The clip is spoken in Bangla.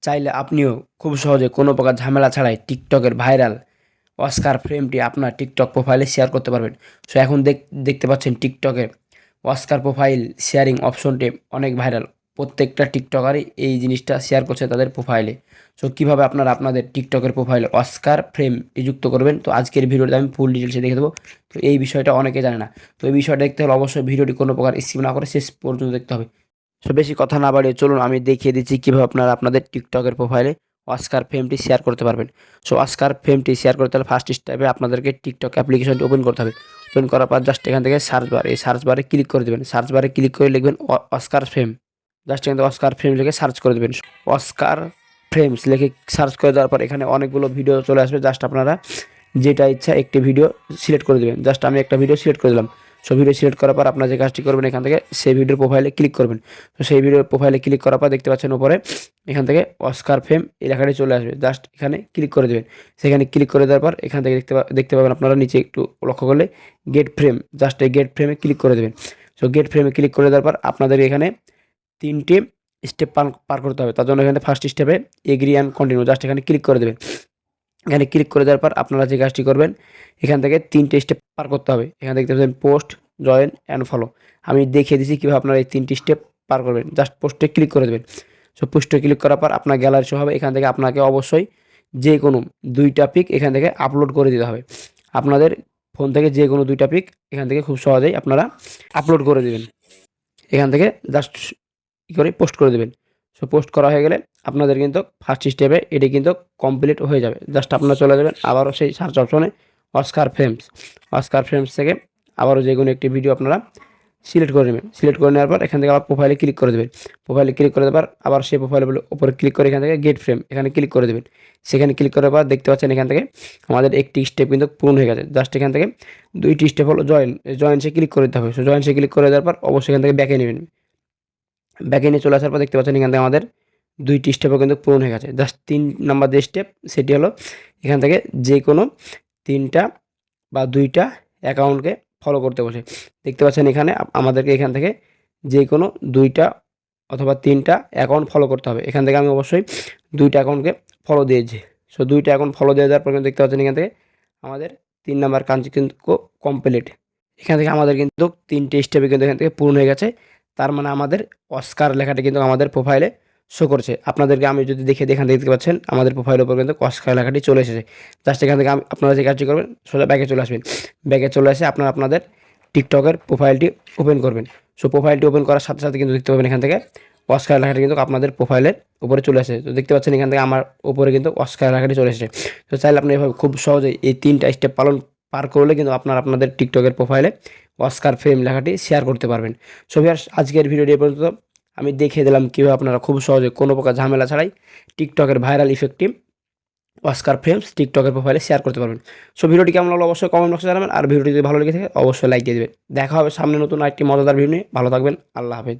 চাইলে আপনিও খুব সহজে কোনো প্রকার ঝামেলা ছাড়াই টিকটকের ভাইরাল অস্কার ফ্রেমটি আপনার টিকটক প্রোফাইলে শেয়ার করতে পারবেন। সো এখন দেখতে পাচ্ছেন টিকটকে অস্কার প্রোফাইল শেয়ারিং অপশনটি অনেক ভাইরাল। প্রত্যেকটা টিকটকারই এই জিনিসটা শেয়ার করছে তাদের প্রোফাইলে। সো কীভাবে আপনারা আপনাদের টিকটকের প্রোফাইলে অস্কার ফ্রেমটি যুক্ত করবেন, তো আজকের ভিডিওতে আমি ফুল ডিটেলসে দেখে দেবো। তো এই বিষয়টা অনেকে জানে না। তো এই বিষয়টা দেখতে হলে অবশ্যই ভিডিওটি কোনো প্রকার স্কিপ না করে শেষ পর্যন্ত দেখতে হবে। সো বেশি কথা না বাড়িয়ে চলুন আমি দেখিয়ে দিচ্ছি কীভাবে আপনারা আপনাদের টিকটকের প্রোফাইলে অস্কার ফ্রেমটি শেয়ার করতে পারবেন। সো অস্কার ফ্রেমটি শেয়ার করতে হলে ফার্স্ট স্টেপে আপনাদেরকে টিকটক অ্যাপ্লিকেশনটি ওপেন করতে হবে। ওপেন করার পর জাস্ট এখান থেকে সার্চ বার, এই সার্চ বারে ক্লিক করে দেবেন। সার্চ বারে ক্লিক করে লিখবেন অস্কার ফ্রেম। জাস্ট এখান থেকে অস্কার ফ্রেম লিখে সার্চ করে দেবেন। অস্কার ফ্রেমস লিখে সার্চ করে দেওয়ার পর এখানে অনেকগুলো ভিডিও চলে আসবে। জাস্ট আপনারা যেটা ইচ্ছা একটি ভিডিও সিলেক্ট করে দেবেন। জাস্ট আমি একটা ভিডিও সিলেক্ট করে দিলাম। সো ভিডিও সিলেক্ট করার পর আপনারা যে কাজটি করবেন, এখান থেকে সেই ভিডিওর প্রোফাইলে ক্লিক করবেন। তো সেই ভিডিওর প্রোফাইলে ক্লিক করার পর দেখতে পাচ্ছেন উপরে এখান থেকে অস্কার ফ্রেম এই লেখাটি চলে আসবে। জাস্ট এখানে ক্লিক করে দেবেন। সেখানে ক্লিক করে দেওয়ার পর এখান থেকে দেখতে পাবেন আপনারা নিচে একটু লক্ষ্য করলে গেট ফ্রেম। জাস্ট এই গেট ফ্রেমে ক্লিক করে দেবেন। সো গেট ফ্রেমে ক্লিক করে দেওয়ার পর আপনাদের এখানে 3টে স্টেপ পার করতে হবে। তার জন্য এখানে ফার্স্ট স্টেপে এগ্রি অ্যান্ড কন্টিনিউ, জাস্ট এখানে ক্লিক করে দেবেন। এখানে ক্লিক করে দেওয়ার পর আপনারা যে কাজটি করবেন, এখান থেকে 3টে স্টেপ পার করতে হবে। এখানে দেখতে পাচ্ছেন পোস্ট, জয়েন অ্যান্ড ফলো। আমি দেখিয়ে দিচ্ছি কীভাবে আপনারা এই 3টি স্টেপ পার করবেন। জাস্ট পোস্টে ক্লিক করে দেবেন। সো পোস্টে ক্লিক করার পর আপনার গ্যালারি শো হবে। এখান থেকে আপনাকে অবশ্যই যে কোনো 2টা পিক এখান থেকে আপলোড করে দিতে হবে। আপনাদের ফোন থেকে যে কোনো 2টা পিক এখান থেকে খুব সহজেই আপনারা আপলোড করে দেবেন। এখান থেকে জাস্ট কী করে পোস্ট করে দেবেন। সো পোস্ট করা হয়ে গেলে আপনাদের কিন্তু ফার্স্ট স্টেপে এটি কিন্তু কমপ্লিট হয়ে যাবে। জাস্ট আপনারা চলে যাবেন আবারও সেই সার্চ অপশনে অস্কার ফ্রেমস। অস্কার ফ্রেমস থেকে আবারও যে কোনো একটি ভিডিও আপনারা সিলেক্ট করে নেবেন। সিলেক্ট করে নেওয়ার পর এখান থেকে আবার প্রোফাইলে ক্লিক করে দেবেন। প্রোফাইলে ক্লিক করে দেওয়ার আবার সেই প্রোফাইলের উপরে ক্লিক করে এখান থেকে গেট ফ্রেম এখানে ক্লিক করে দেবেন। সেখানে ক্লিক করার পর দেখতে পাচ্ছেন এখান থেকে আমাদের একটি স্টেপ কিন্তু পূরণ হয়ে গেছে। জাস্ট এখান থেকে 2টি স্টেপ হলো জয়েন্সে ক্লিক করে দিতে হবে। সো জয়েন্সে ক্লিক করে দেওয়ার পর অবশ্যই এখান থেকে ব্যাকে নেবেন। ব্যাকে নিয়ে চলে আসার পর দেখতে পাচ্ছেন এখান থেকে আমাদের 2টি স্টেপও কিন্তু পূরণ হয়ে গেছে। জাস্ট 3 নাম্বার যে স্টেপ সেটি হলো এখান থেকে যে কোনো 3টা বা 2টা অ্যাকাউন্টকে ফলো করতে বসে। দেখতে পাচ্ছেন এখানে আমাদেরকে এখান থেকে যে কোনো 2টা অথবা 3টা অ্যাকাউন্ট ফলো করতে হবে। এখান থেকে আমি অবশ্যই 2টা অ্যাকাউন্টকে ফলো দিয়েছি। সো 2টা অ্যাকাউন্ট ফলো দিয়ে দেওয়ার পর কিন্তু দেখতে পাচ্ছেন এখান থেকে আমাদের 3 নাম্বার কাজ কিন্তু কমপ্লিট। এখান থেকে আমাদের কিন্তু 3টে স্টেপে কিন্তু এখান থেকে পূরণ হয়ে গেছে। তার মানে আমাদের অস্কার লেখাটা কিন্তু আমাদের প্রোফাইলে শো করছে। আপনাদেরকে আমি যদি এখান থেকে দেখতে পাচ্ছেন আমাদের প্রোফাইলের উপর কিন্তু অস্কার লেখাটি চলে এসেছে। জাস্ট এখান থেকে আপনারা যে কাজটি করবেন, সোজা ব্যাকে চলে আসবেন। ব্যাকে চলে এসে আপনারা আপনাদের টিকটকের প্রোফাইলটি ওপেন করবেন। সো প্রোফাইলটি ওপেন করার সাথে সাথে কিন্তু দেখতে পাবেন এখান থেকে অস্কার লেখাটি কিন্তু আপনাদের প্রোফাইলের উপরে চলে আসে। তো দেখতে পাচ্ছেন এখান থেকে আমার উপরে কিন্তু অস্কার লেখাটি চলে এসেছে। তো চাইলে আপনি এভাবে খুব সহজেই এই 3টা স্টেপ পার করলে কিন্তু আপনারা আপনাদের টিকটকের প্রোফাইলে অস্কার ফ্রেম লেখাটি শেয়ার করতে পারবেন। সো ভিউয়ার্স, আজকের ভিডিওটি এ পর্যন্ত। আমি দেখিয়ে দিলাম কীভাবে আপনারা খুব সহজে কোনো প্রকার ঝামেলা ছাড়াই টিকটকের ভাইরাল ইফেক্টিভ অস্কার ফ্রেমস টিকটকের প্রোফাইলে শেয়ার করতে পারবেন। সো ভিডিওটি কেমন লাগলো অবশ্যই কমেন্ট বক্সে জানাবেন। আর ভিডিওটি যদি ভালো লেগে থাকে অবশ্যই লাইক দিয়ে দেবেন। দেখা হবে সামনে নতুন আরেকটি মজাদার ভিডিও নিয়ে। ভালো থাকবেন। আল্লাহ হাফেজ।